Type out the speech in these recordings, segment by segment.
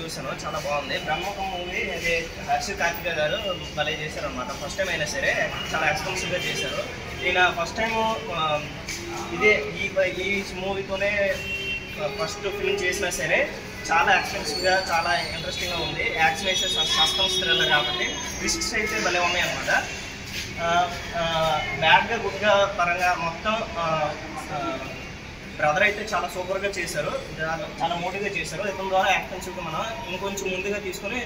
చూసాను, చాలా బాగుంది. బ్రహ్మకం మూవీ అది హర్షి కార్తిక గారు భలే చేశారు అనమాట. ఫస్ట్ టైం అయినా సరే చాలా ఎక్స్పెన్సివ్గా చేశారు. ఈయన ఫస్ట్ టైం ఇదే ఈ మూవీతోనే ఫస్ట్ ఫిల్మ్ చేసినా సరే చాలా ఎక్స్పెన్సివ్గా చాలా ఇంట్రెస్టింగ్గా ఉంది. యాక్షన్ అయితే సస్పెన్స్ థ్రిల్లర్ కాబట్టి ట్విస్ట్స్ అయితే భలే ఉన్నాయి అనమాట. బ్యాడ్గా గుడ్గా పరంగా మొత్తం బ్రదర్ అయితే చాలా సూపర్గా చేశారు, చాలా మోటివ్గా చేశారు. ఇతని ద్వారా ఎక్స్పెన్సివ్గా మనం ఇంకొంచెం ముందుగా తీసుకొని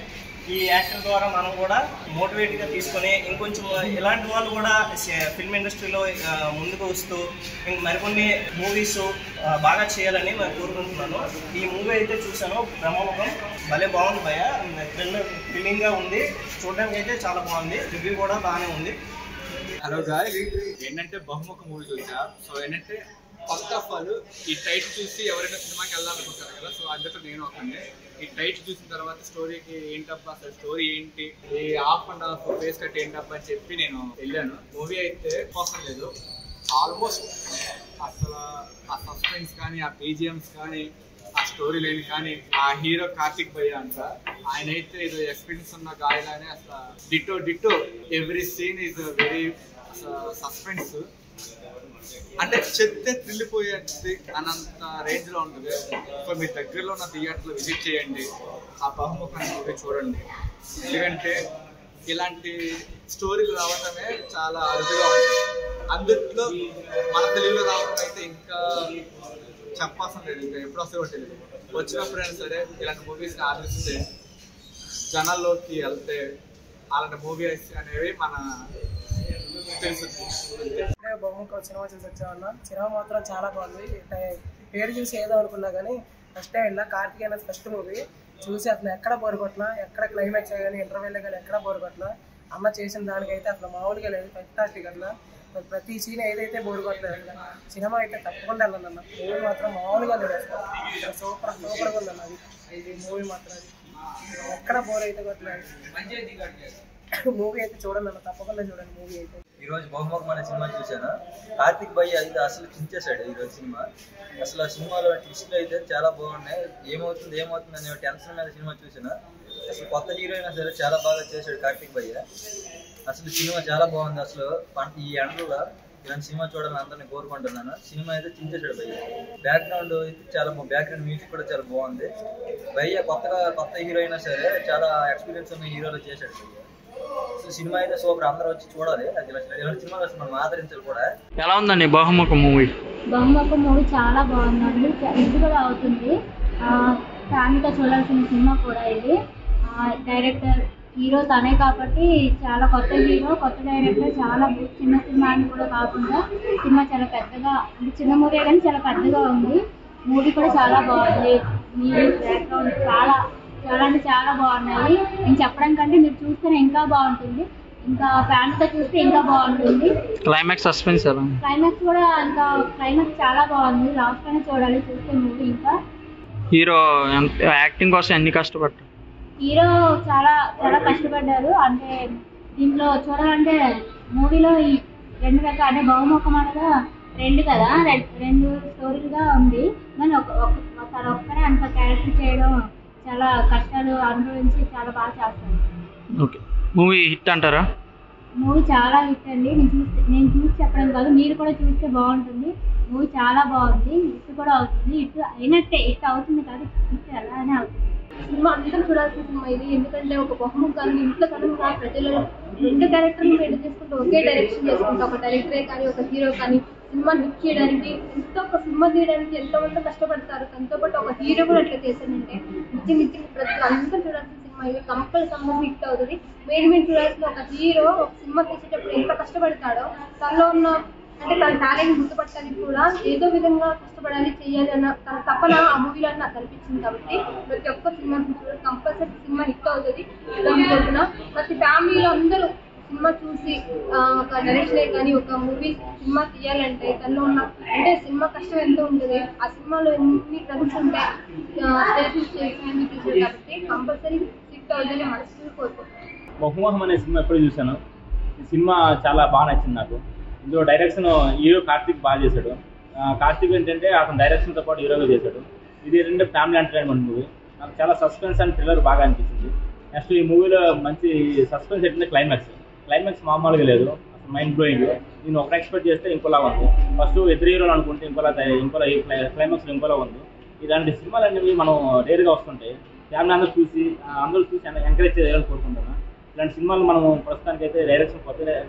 ఈ యాక్టర్ ద్వారా మనం కూడా మోటివేట్గా తీసుకొని ఇంకొంచెం ఇలాంటి వాళ్ళు కూడా ఫిల్మ్ ఇండస్ట్రీలో ముందుకు వస్తూ మరికొన్ని మూవీస్ బాగా చేయాలని నేను కోరుకుంటున్నాను. ఈ మూవీ అయితే చూశాను, బ్రహ్మముఖం భలే బాగుంది భయ, థ్రిల్లింగ్గా ఉంది, చూడడానికి అయితే చాలా బాగుంది, రివ్యూ కూడా బాగానే ఉంది. హలో గాయ్స్, ఏంటంటే బహుముఖ మూవీ చూసా. సో ఏంటంటే ఫస్ట్ ఆఫ్ ఆల్ ఈ టైటిల్ చూసి ఎవరైనా సినిమాకి వెళ్ళాలనుకుంటారు కదా, సో అందులో నేను ఒకనే. ఈ టైటిల్ చూసిన తర్వాత స్టోరీకి ఏంటబ్బా అసలు స్టోరీ ఏంటి, ఈ half and half face cut ఏంటబ్బా అని చెప్పి నేను వెళ్ళాను. మూవీ అయితే కోసం లేదు, ఆల్మోస్ట్ అసలు ఆ సస్పెన్స్ కానీ ఆ బీజిఎమ్స్ కానీ ఆ స్టోరీ లైన్ కానీ ఆ హీరో కార్తిక్ భయ్య అంట, ఆయన అయితే ఇది ఎక్స్పీరియన్స్ ఉన్న గాయలానే అసలు ditto every scene is very suspense, అంటే చెప్తే థ్రిల్లిపోయేది అన్నంత రేంజ్ లో ఉంటుంది. సో మీ దగ్గరలో ఉన్న థియేటర్లో విజిట్ చేయండి, ఆ బహుముఖాన్ని మూవీ చూడండి. ఎందుకంటే ఇలాంటి స్టోరీలు రావటమే చాలా అరుదుగా ఉంటుంది. అందుట్లో మన తెలుగులో రావడం అయితే ఇంకా చెప్పాల్సిన లేదు, ఇంకా ఎప్పుడు వస్తాయో తెలియదు. వచ్చినప్పుడైనా సరే ఇలాంటి మూవీస్ని ఆదరిస్తే జనాల్లోకి వెళ్తే అలాంటి మూవీస్ అనేవి మన బహుముఖం సినిమా చూసి వచ్చామన్నా. సినిమా మాత్రం చాలా బాగుంది. పేరు చూసి ఏదో అనుకున్నా కానీ ఫస్ట్ టైం వెళ్ళా. కార్తికేయ ఫస్ట్ మూవీ చూసి అసలు ఎక్కడ బోర్ కొట్టినా, ఎక్కడ క్లైమాక్స్ కానీ ఇంటర్వెల్ కానీ ఎక్కడ బోర్ కొట్టినా అమ్మ చేసిన దానికైతే అసలు మామూలుగా లేదు, ఫెంటాస్టిక్ అట్లా. ప్రతి సీన్ ఏదైతే బోర్ కొట్టలేదు అసలు. సినిమా అయితే తప్పకుండా వెళ్ళాలన్న, మూవీ మాత్రం మామూలుగా లేదు అసలు, సూపర్గా ఉందన్న. అది మూవీ మాత్రం ఎక్కడ బోర్ అయితే కొట్టలేదు. మూవీ అయితే చూడండి అన్న, తప్పకుండా చూడండి మూవీ అయితే. ఈరోజు బహుముఖం అనే సినిమా చూశాను. కార్తిక్ భయ్య అయితే అసలు చించేశాడు ఈరోజు సినిమా. అసలు ఆ సినిమాలో ట్విస్ట్లు అయితే చాలా బాగున్నాయి. ఏమవుతుంది అనే టెన్షన్ మీద సినిమా చూసాను. అసలు కొత్త హీరో అయినా సరే చాలా బాగా చేశాడు కార్తిక్ భయ్య. అసలు సినిమా చాలా బాగుంది. అసలు ఈ ఎండలో ఇలాంటి సినిమా చూడాలని అందరినీ కోరుకుంటున్నాను. సినిమా అయితే చించేశాడు భయ్య. బ్యాక్గ్రౌండ్ అయితే చాలా బ్యాక్గ్రౌండ్ మ్యూజిక్ కూడా చాలా బాగుంది. భయ్య కొత్త హీరో అయినా సరే చాలా ఎక్స్పీరియన్స్ ఉన్న హీరోలో చేశాడు భయ్య. సినిమా అయితే సూపర్, అందరూ వచ్చి చూడాలి. ఇలాంటి సినిమాలు వస్తే మనం ఆదరించాలి కూడా. ఎలా ఉందండి బహుముఖం మూవీ? బహుముఖం మూవీ చాలా బాగుందండి, ఇది కూడా అవుతుంది. ఫ్యామిలీతో చూడాల్సిన సినిమా కూడా ఇది. డైరెక్టర్ హీరో తనే కాబట్టి చాలా కొత్త హీరో, కొత్త డైరెక్టర్, చాలా చిన్న సినిమా అని కూడా కాకుండా సినిమా చాలా పెద్దగా, అంటే చిన్న మూవీ కానీ చాలా పెద్దగా ఉంది. మూవీ కూడా చాలా బాగుంది. మీ బ్యాక్గ్రౌండ్ చాలా అంటే చాలా బాగున్నాయి. నేను చెప్పడం కంటే మీరు చూస్తేనే ఇంకా బాగుంటుంది, ఇంకా ఫ్యామిలీతో చూస్తే ఇంకా బాగుంటుంది. క్లైమాక్స్ సస్పెన్స్ ఎలా? క్లైమాక్స్ కూడా ఇంకా క్లైమాక్స్ చాలా బాగుంది. లాస్ట్ అయినా చూడాలి చూస్తే మూవీ. ఇంకా హీరో యాక్టింగ్ కోసం ఎన్ని కష్టపడ్డారు? హీరో చాలా కష్టపడ్డారు. అంటే దీంట్లో చూడాలంటే మూవీలో ఈ రెండు రకాల, అంటే బహుముఖం అనగా రెండు స్టోరీలుగా ఉంది. కానీ తను ఒక్కనే అంత క్యారెక్టర్ చేయడం, చాలా కష్టాలు అనుభవించి చాలా బాగా చేస్తాను. ఓకే, మూవీ హిట్ అంటారా? మూవీ చాలా హిట్ అండి. నేను చూసి చెప్పడం కాదు, మీరు కూడా చూస్తే బాగుంటుంది. మూవీ చాలా బాగుంది, హిట్ కూడా అవుతుంది. హిట్ అయినట్టే, హిట్ అవుతుంది కాదు, హిట్ అలానే అవుతుంది. సినిమా అందరూ చూడాల్సిన సినిమా ఇది. ఎందుకంటే ఒక బహుముఖాన్ని ఇంట్లో కనుక ప్రజలు రెండు క్యారెక్టర్లు మెయింటైన్ చేసుకుంటూ ఒకే డైరెక్షన్ చేసుకుంటూ, ఒక డైరెక్టరే కానీ ఒక హీరో కానీ సినిమాని హిట్ చేయడానికి ఒక సినిమా తీయడానికి ఎంతమంది కష్టపడతారు. తనతో పాటు ఒక హీరో కూడా అట్లా చేశానంటే నిత్యం ప్రజలు అందరూ చూడాల్సిన సినిమా ఇది. కంపల్సరీ హిట్ అవుతుంది. మెయిన్ చూడాల్సిన ఒక హీరో ఒక సినిమా తీసేటప్పుడు ఎంత కష్టపడతాడో, తనలో ఉన్న అంటే తన టాలెంట్ గుర్తుపట్టడానికి కూడా ఏదో విధంగా కష్టపడాలి, చేయాలి అన్న తన తపన ఆ మూవీలో నాకు కనిపించింది. కాబట్టి ప్రతి ఒక్క సినిమా చూడాలి, కంపల్సరీ సినిమా హిట్ అవుతుంది. దాని తరఫున ప్రతి ఫ్యామిలీలో అందరూ సినిమా చూసి ఒక డైరెక్టరే కానీ ఒక మూవీ సినిమా తీయాలంటే తనలో ఉన్న అంటే సినిమా కష్టం ఎంత ఉంటుంది, ఆ సినిమాలో ఎన్ని ట్రబుల్స్ ఉంటాయి, తీసారు కాబట్టి కంపల్సరీ హిట్ అవుతుందని మనసు కోరుకుంటున్నాను. బహుముఖం అనే సినిమా ఎప్పుడు చూశాను. ఈ సినిమా చాలా బాగా నచ్చింది నాకు. ఇందులో డైరెక్షన్ హీరో కార్తిక్ బాగా చేశాడు. కార్తిక్ ఏంటంటే అతను డైరెక్షన్తో పాటు హీరోగా చేశాడు. ఇది రెండు ఫ్యామిలీ ఎంటర్టైన్మెంట్ మూవీ. నాకు చాలా సస్పెన్స్ అండ్ థ్రిల్లర్ బాగా అనిపించింది. నెక్స్ట్ ఈ మూవీలో మంచి సస్పెన్స్ ఏంటంటే క్లైమాక్స్ మామూలుగా లేదు, అసలు మైండ్ బ్లోయింగ్. నేను ఒకటి ఎక్స్పెక్ట్ చేస్తే ఇంకోలా ఉంది. ఫస్ట్ ఇద్దరు హీరోలు అనుకుంటే ఇంకోలా క్లైమాక్స్ ఇంకోలా ఉంది. ఇలాంటి సినిమాలు అనేవి మనం రేరుగా వస్తుంటాయి. ఫ్యామిలీ అందరూ చూసి ఎంకరేజ్ చేయాలని కోరుకుంటున్నాను. ఇలాంటి సినిమాలు మనం ప్రస్తుతానికి అయితే డైరెక్షన్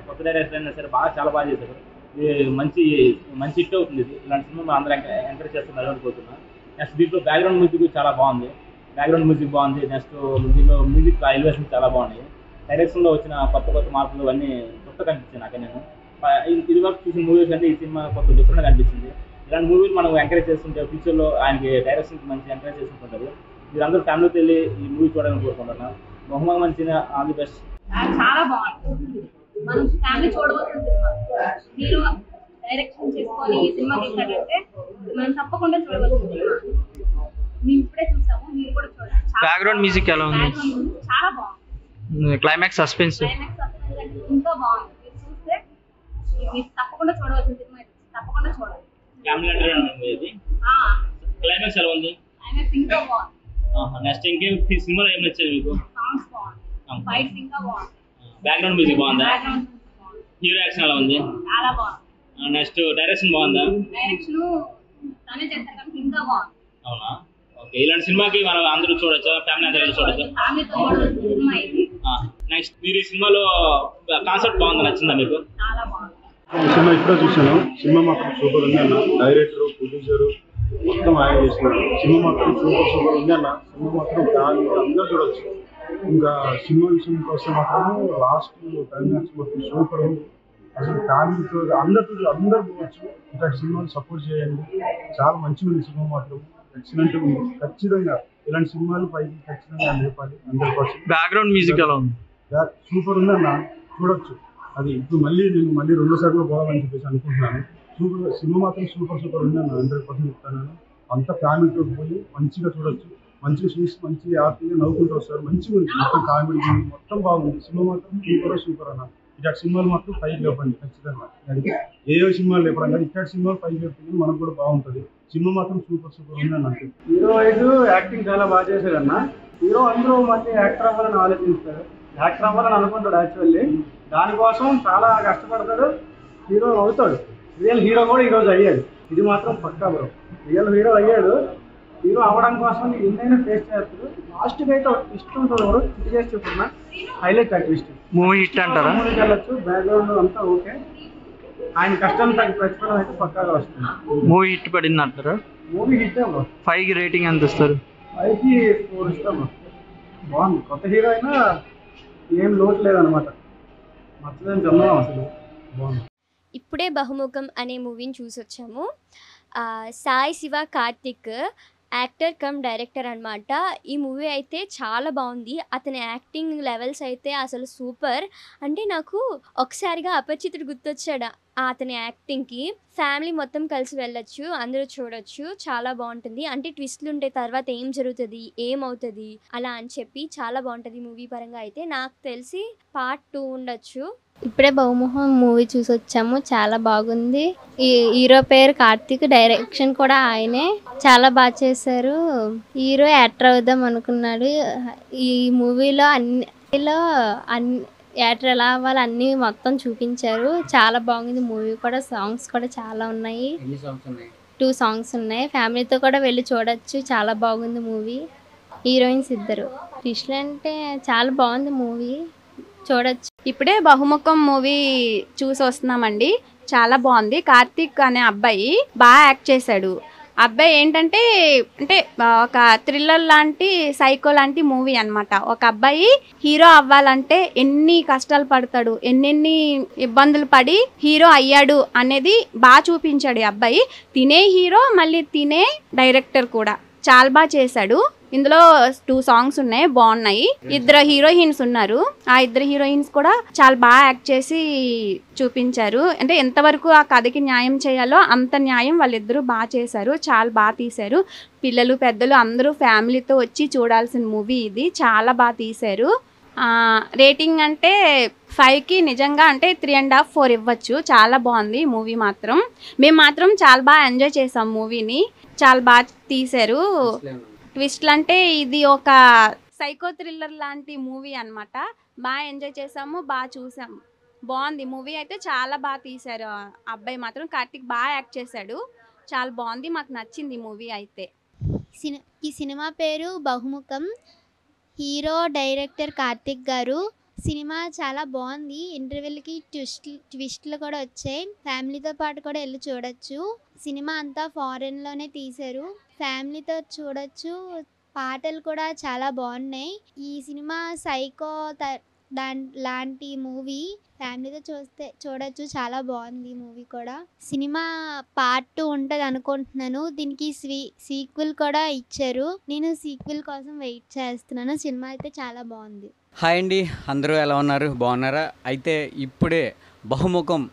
కొత్త డైరెక్షన్ అయినా సరే చాలా బాగా చేశారు. ఇది మంచి హిట్ అవుతుంది. ఇలాంటి సినిమా అందరూ ఎంకరేజ్ చేస్తున్నారు అనుకుంటున్నాను. నెక్స్ట్ దీంట్లో బ్యాక్గ్రౌండ్ మ్యూజిక్ చాలా బాగుంది. నెక్స్ట్ దీంట్లో మ్యూజిక్ ఎలివేషన్ చాలా బాగున్నాయి. డైరెక్షన్లో వచ్చిన కొత్త మార్పులు అన్నీ కొత్తగా కనిపించాయి నాకు. నేను ఇది వరకు చూసిన మూవీస్ అంటే ఈ సినిమా కొంచెం డిఫరెంట్గా కనిపించింది. ఇలాంటి మూవీలు మనం ఎంకరేజ్ చేస్తుంటే ఫ్యూచర్లో ఆయనకి డైరెక్షన్కి మంచి ఎంకరేజ్ చేస్తుంటారు. మీరందరూ ఫ్యామిలీతో వెళ్ళి ఈ మూవీ చూడాలని కోరుకుంటున్నాను. మొహమ్మద్ మంచిగా ఆల్ ది బెస్ట్. చాలా బాగుంది, మనం ఫ్యామిలీ చూడవలసిన సినిమా. మీరు డైరెక్షన్ చేసుకొని ఈ సినిమా తీసాడంటే మనం తప్పకుండా చూడవలసిన సినిమా. మేము ఇప్పుడే చూసాము, మీరు కూడా చూడండి. బ్యాక్గ్రౌండ్ మ్యూజిక్ ఎలా ఉంది? చాలా బాగుంది. క్లైమాక్స్ సస్పెన్స్ అంటే ఇంకా బాగుంది. మీరు చూస్తే మీరు తప్పకుండా చూడవలసిన సినిమా. తప్పకుండా చూడాలి. క్లైమాక్స్ ఎలా ఉంది? క్లైమాక్స్ ఇంకా బాగుంది. నెక్స్ట్ ఇంకేం సినిమాలో ఏం నచ్చాయి మీకు? సాంగ్స్ బాగుంది, ఫైట్స్ ఇంకా బాగుంది, బ్యాక్గ్రౌండ్ మ్యూజిక్ బాగుందా? హీరో యాక్షన్ ఎలా ఉంది? చాలా బాగుంది. నెక్స్ట్ డైరెక్షన్ బాగుందా? డైరెక్షన్ తనే చేస్తారు కానీ ఇంకా బాగుంది. అవునా? ఓకే, ఇలాంటి సినిమాకి మనం అందరూ చూడొచ్చా? ఫ్యామిలీ అందరూ చూడొచ్చా? ఫ్యామిలీతో చూడవలసిన సినిమా ఇది. నెక్స్ట్ మీరు ఈ సినిమాలో కాన్సెప్ట్ బాగుందా? నచ్చిందా మీకు? చాలా బాగుంది. సినిమా ఇప్పుడే చూసాను. సినిమా మాత్రం సూపర్ ఉంది అన్న. డైరెక్టర్, ప్రొడ్యూసర్ మొత్తం ఆయన చేసినారు. సినిమా మాత్రం సూపర్ ఉంది అన్న. సినిమా మాత్రం అందరూ చూడొచ్చు. ఇంకా సినిమా విషయానికి వస్తే మాత్రం లాస్ట్ క్లైమాక్స్ మొత్తం సూపర్ ఉంది. అసలు ఫ్యామిలీతో అందరూ పోవచ్చు. ఇట్లాంటి సినిమాలు సపోర్ట్ చేయండి. చాలా మంచిగా ఉంది సినిమా మాత్రం. ఎక్సలెంట్ ఉంది. ఖచ్చితంగా ఇలాంటి సినిమాలు పైకి ఖచ్చితంగా లేపాలి 100%. బ్యాక్గ్రౌండ్ మ్యూజిక్ ఎలా ఉంది? సూపర్ ఉంది అన్న, చూడొచ్చు. అది ఇప్పుడు నేను మళ్ళీ 2 సార్లు పోవాలని చెప్పేసి అనుకుంటున్నాను. సినిమా మాత్రం సూపర్ ఉంది అన్న. 100% చెప్తాను. అంతా ఫ్యామిలీతో పోయి మంచిగా చూడొచ్చు. మంచిగా చూసి మంచిగా హ్యాపీగా నవ్వుకుంటూ వస్తారు. మంచిగా ఉంది మొత్తం. కామెడీ మొత్తం బాగుంది. సినిమా మాత్రం సూపర్ అన్న. ఇట్లాంటి సినిమాలు మాత్రం పైకి లేపండి ఖచ్చితంగా. ఏ సినిమాలు లేపడం కానీ ఇట్లాంటి సినిమాలు పైకి లేకపోతే మనకు కూడా బాగుంటుంది. సినిమా మాత్రం సూపర్ ఉంది అన్న. హీరో వైజ్ యాక్టింగ్ చాలా బాగా చేశాడు అన్న. హీరో అందరూ మంచి యాక్టర్ అవ్వాలని ఆలోచిస్తారు. యాక్టర్ అవ్వాలని అనుకుంటాడు. యాక్చువల్లీ దానికోసం చాలా కష్టపడతాడు. హీరో అవుతాడు. రియల్ హీరో కూడా ఈరోజు అయ్యాడు. ఇది మాత్రం పక్కా బ్రో. రియల్ హీరో అయ్యాడు. హీరో అవ్వడం కోసం ఎన్నైనా ఫేస్ చేస్తాడు. లాస్ట్కి అయితే ట్విస్ట్ ఉంటుంది. ఎవరు ఇది చేసి చెప్తున్నా హైలైట్ ఆ ట్విస్ట్. మూవీ హిట్ అంటారా? మూవీకి వెళ్ళొచ్చు. బ్యాక్గ్రౌండ్ అంతా ఓకే. ఆయన కష్టం తగ్గ ప్రతిఫలం అయితే పక్కాగా వస్తుంది. మూవీ హిట్ పడింది అంటారా? Movie hit bro. 5కి రేటింగ్ ఎంత ఇస్తారు? 5కి 4 ఇస్తాం బ్రో. బాగుంది. కొత్త హీరో అయినా ఏం లోటు లేదనమాట. నచ్చదని చెప్దాం అసలు. బాగుంది. ఇప్పుడే బహుముఖం అనే మూవీని చూసి వచ్చాము. Sai Shiva Karthik actor come director అనమాట. ఈ మూవీ అయితే చాలా బాగుంది. అతని యాక్టింగ్ లెవెల్స్ అయితే అసలు సూపర్. అంటే నాకు ఒకసారిగా అపరిచితుడు గుర్తొచ్చాడు అతని యాక్టింగ్కి. ఫ్యామిలీ మొత్తం కలిసి వెళ్ళొచ్చు, అందరూ చూడొచ్చు. చాలా బాగుంటుంది. అంటే ట్విస్ట్లు ఉంటాయి, తర్వాత ఏం జరుగుతుంది, ఏమవుతుంది అలా అని చెప్పి చాలా బాగుంటుంది మూవీ పరంగా. అయితే నాకు తెలిసి పార్ట్ 2 ఉండొచ్చు. ఇప్పుడే బహుముఖం మూవీ చూసి వచ్చాము. చాలా బాగుంది. ఈ హీరో పేరు కార్తీక్, డైరెక్షన్ కూడా ఆయనే. చాలా బాగా చేశారు. హీరో యాక్టర్ అవుదాం అనుకున్నాడు. ఈ మూవీలో అన్ని యాక్టర్ ఎలా అవ్వాలి అన్నీ మొత్తం చూపించారు. చాలా బాగుంది మూవీ కూడా. సాంగ్స్ కూడా చాలా ఉన్నాయి. 2 సాంగ్స్ ఉన్నాయి. ఫ్యామిలీతో కూడా వెళ్ళి చూడొచ్చు. చాలా బాగుంది మూవీ. హీరోయిన్స్ ఇద్దరు. ట్విస్ట్లు అంటే చాలా బాగుంది మూవీ, చూడొచ్చు. ఇప్పుడే బహుముఖం మూవీ చూసి వస్తున్నామండి. చాలా బాగుంది. కార్తీక్ అనే అబ్బాయి బాగా యాక్ట్ చేశాడు. అబ్బాయి ఏంటంటే ఒక థ్రిల్లర్ లాంటి సైకో లాంటి మూవీ అన్నమాట. ఒక అబ్బాయి హీరో అవ్వాలంటే ఎన్ని కష్టాలు పడతాడు, ఎన్నెన్ని ఇబ్బందులు పడి హీరో అయ్యాడు అనేది బాగా చూపించాడు ఈ అబ్బాయి. తినే హీరో, మళ్ళీ తినే డైరెక్టర్ కూడా. చాలా బాగా చేశాడు. ఇందులో 2 సాంగ్స్ ఉన్నాయి, బాగున్నాయి. 2 హీరోయిన్స్ ఉన్నారు. ఆ 2 హీరోయిన్స్ కూడా చాలా బాగా యాక్ట్ చేసి చూపించారు. అంటే ఎంతవరకు ఆ కథకి న్యాయం చేయాలో అంత న్యాయం వాళ్ళిద్దరూ బాగా చేశారు. చాలా బాగా తీశారు. పిల్లలు పెద్దలు అందరూ ఫ్యామిలీతో వచ్చి చూడాల్సిన మూవీ ఇది. చాలా బాగా తీశారు. రేటింగ్ అంటే 5కి నిజంగా అంటే 3.5 4 ఇవ్వచ్చు. చాలా బాగుంది మూవీ మాత్రం. మేము మాత్రం చాలా బాగా ఎంజాయ్ చేసాం మూవీని. చాలా బాగా తీశారు. ట్విస్ట్లు అంటే ఇది ఒక సైకో థ్రిల్లర్ లాంటి మూవీ అన్నమాట. బాగా ఎంజాయ్ చేసాము, బాగా చూసాము. బాగుంది మూవీ అయితే, చాలా బాగా తీశారు. అబ్బాయి మాత్రం కార్తీక్ బాగా యాక్ట్ చేశాడు, చాలా బాగుంది, మాకు నచ్చింది మూవీ అయితే. ఈ సినిమా పేరు బహుముఖం. హీరో డైరెక్టర్ కార్తిక్ గారు. సినిమా చాలా బాగుంది. ఇంటర్వెల్కి ట్విస్ట్లు కూడా వచ్చాయి. ఫ్యామిలీతో పాటు కూడా వెళ్ళి చూడొచ్చు. సినిమా అంతా ఫారెన్లోనే తీశారు, ఫ్యామిలీతో చూడొచ్చు. పాటలు కూడా చాలా బాగున్నాయి. ఈ సినిమా సైకో లాంటి మూవీ, ఫ్యామిలీతో చూడొచ్చు. చాలా బాగుంది మూవీ కూడా. సినిమా పార్ట్ 2 ఉంటుంది అనుకుంటున్నాను. దీనికి సీక్వెల్ కూడా ఇచ్చారు. నేను సీక్వెల్ కోసం వెయిట్ చేస్తున్నాను. సినిమా అయితే చాలా బాగుంది. హాయ్ అండి, అందరూ ఎలా ఉన్నారు? బాగున్నారా? అయితే ఇప్పుడే బహుముఖం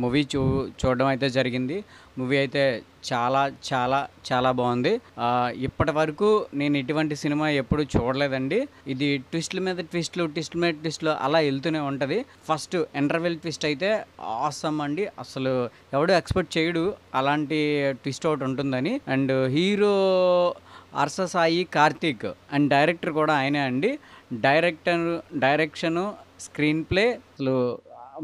మూవీ చూడడం అయితే జరిగింది. మూవీ అయితే చాలా చాలా చాలా బాగుంది. ఇప్పటి వరకు నేను ఇటువంటి సినిమా ఎప్పుడు చూడలేదండి. ఇది ట్విస్ట్ల మీద ట్విస్ట్లు అలా వెళ్తూనే ఉంటుంది. ఫస్ట్ ఇంటర్వెల్ ట్విస్ట్ అయితే ఆసమ్ అండి. అసలు ఎవడు ఎక్స్పెక్ట్ చేయడు అలాంటి ట్విస్ట్ ఒకటి ఉంటుందని. And hero అర్స Sai Karthik and director కూడా ఆయనే అండి. డైరెక్షను స్క్రీన్ ప్లే అసలు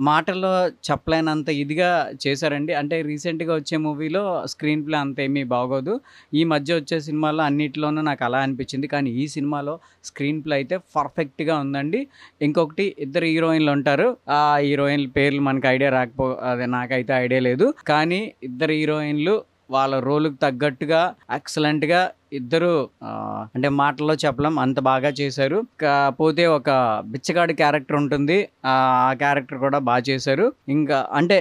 మాటల్లో చెప్పలేనంత ఇదిగా చేశారండి. అంటే రీసెంట్గా వచ్చే మూవీలో స్క్రీన్ ప్లే అంత ఏమీ బాగోదు. ఈ మధ్య వచ్చే సినిమాల్లో అన్నిటిలోనూ నాకు అలా అనిపించింది. కానీ ఈ సినిమాలో స్క్రీన్ ప్లే అయితే పర్ఫెక్ట్గా ఉందండి. ఇంకొకటి, 2 హీరోయిన్లు ఉంటారు. ఆ హీరోయిన్ల పేర్లు మనకు అదే నాకైతే ఐడియా లేదు. కానీ 2 హీరోయిన్లు వాళ్ళ రోలుకు తగ్గట్టుగా ఎక్సలెంట్గా ఇద్దరు అంటే మాటల్లో చెప్పలేం అంత బాగా చేశారు. కాకపోతే ఒక బిచ్చగాడి క్యారెక్టర్ ఉంటుంది, ఆ క్యారెక్టర్ కూడా బాగా చేశారు. ఇంకా అంటే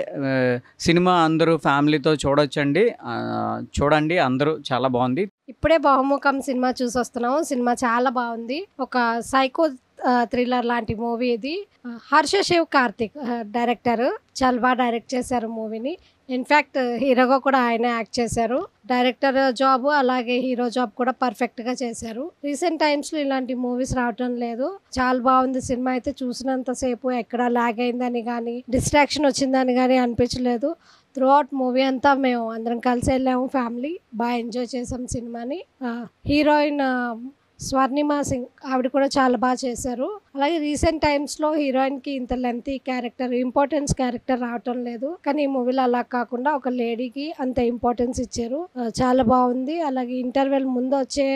సినిమా అందరూ ఫ్యామిలీతో చూడొచ్చండి. చూడండి అందరూ, చాలా బాగుంది. ఇప్పుడే బహుముఖం సినిమా చూసి వస్తున్నాము. సినిమా చాలా బాగుంది. ఒక సైకో థ్రిల్లర్ లాంటి మూవీ ఇది. హర్ష శివ్ కార్తిక్ డైరెక్టర్, చాలా బాగా డైరెక్ట్ చేశారు మూవీని. ఇన్ఫ్యాక్ట్ హీరోగా కూడా ఆయన యాక్ట్ చేశారు. డైరెక్టర్ జాబ్ అలాగే హీరో జాబ్ కూడా పర్ఫెక్ట్గా చేశారు. రీసెంట్ టైమ్స్లో ఇలాంటి మూవీస్ రావటం లేదు. చాలా బాగుంది సినిమా అయితే. చూసినంతసేపు ఎక్కడ లాగ్ అయిందని కానీ డిస్ట్రాక్షన్ వచ్చిందని కానీ అనిపించలేదు. త్రూ అవుట్ మూవీ అంతా మేము అందరం కలిసి వెళ్ళాము, ఫ్యామిలీ బాగా ఎంజాయ్ చేసాం సినిమాని. హీరోయిన్ స్వర్ణిమ సింగ్, ఆవిడ కూడా చాలా బాగా చేశారు. అలాగే రీసెంట్ టైమ్స్లో హీరోయిన్కి ఇంత లెంతీ క్యారెక్టర్, ఇంపార్టెన్స్ క్యారెక్టర్ రావటం లేదు. కానీ ఈ మూవీలో అలా కాకుండా ఒక లేడీకి అంత ఇంపార్టెన్స్ ఇచ్చారు. చాలా బాగుంది. అలాగే ఇంటర్వెల్ ముందు వచ్చే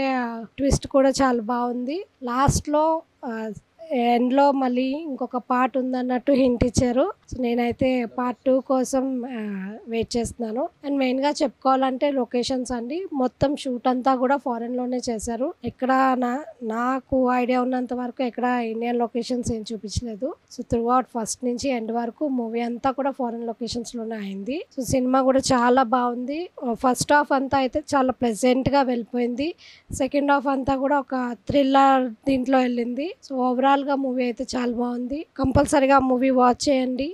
ట్విస్ట్ కూడా చాలా బాగుంది. లాస్ట్లో ఎండ్లో మళ్ళీ ఇంకొక పార్ట్ ఉందన్నట్టు హింట్ ఇచ్చారు. సో నేనైతే పార్ట్ 2 కోసం వెయిట్ చేస్తున్నాను. అండ్ మెయిన్గా చెప్పుకోవాలంటే లొకేషన్స్ అండి. మొత్తం షూట్ అంతా కూడా ఫారెన్లోనే చేశారు. ఎక్కడ నాకు ఐడియా ఉన్నంత వరకు ఎక్కడ ఇండియన్ లొకేషన్స్ ఏం చూపించలేదు. సో త్రూ అవుట్ ఫస్ట్ నుంచి ఎండ్ వరకు మూవీ అంతా కూడా ఫారెన్ లొకేషన్స్లోనే అయింది. సో సినిమా కూడా చాలా బాగుంది. ఫస్ట్ హాఫ్ అంతా అయితే చాలా ప్లెజెంట్గా వెళ్ళిపోయింది. సెకండ్ హాఫ్ అంతా కూడా ఒక థ్రిల్లర్ దీంట్లో వెళ్ళింది. సో ఓవరాల్గా మూవీ అయితే చాలా బాగుంది. కంపల్సరీగా మూవీ వాచ్ చేయండి.